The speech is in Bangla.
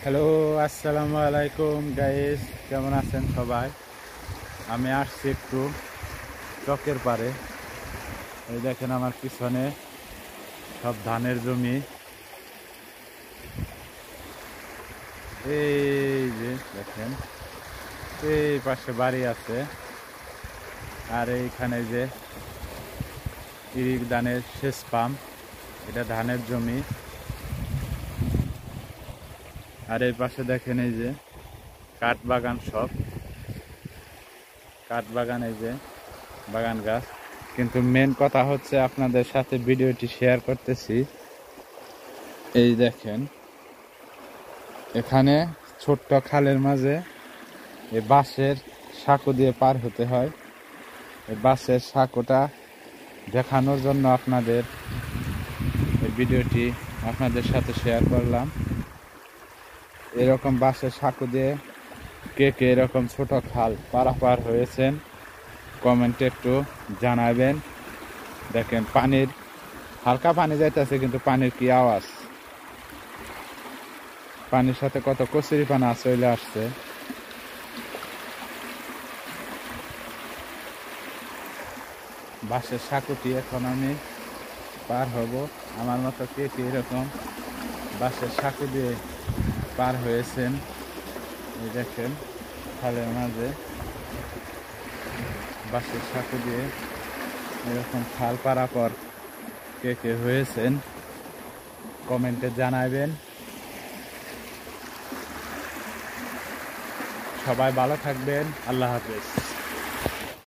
হ্যালো, আসসালামু আলাইকুম গাইস, কেমন আছেন সবাই? আমি আসছি একটু চকের পারে। এই দেখেন আমার পিছনে সব ধানের জমি। এই যে দেখেন, এই পাশে বাড়ি আছে, আর এইখানে যে ধানের সেচ পাম্প, এটা ধানের জমি। আর এই পাশে দেখেন এই যে কাঠ বাগান, সব কাঠ বাগান, এই যে বাগান গাছ। কিন্তু মেন কথা হচ্ছে আপনাদের সাথে ভিডিওটি শেয়ার করতেছি। এই দেখেন, এখানে ছোট্ট খালের মাঝে এই বাঁশের সাঁকো দিয়ে পার হতে হয়। এই বাঁশের সাঁকোটা দেখানোর জন্য আপনাদের এই ভিডিওটি আপনাদের সাথে শেয়ার করলাম। এরকম বাঁশের সাঁকো দিয়ে কে কে এরকম ছোট খাল পারাপার হয়েছেন কমেন্টে একটু জানাবেন। দেখেন পানির হালকা পানি যাইতেছে, কিন্তু পানির কি আওয়াজ! পানির সাথে কত কচুরি পানা চলে আসছে। বাঁশের সাঁকোটি এখন আমি পার হব। আমার মতো কে কে এরকম বাঁশের সাঁকো দিয়ে পার হয়েছেন? এই দেখেন খালের মাঝে বাঁশের সাঁকো দিয়ে এরকম খাল পারাপার কে কে হয়েছেন কমেন্টে জানাবেন। সবাই ভালো থাকবেন। আল্লাহ হাফেজ।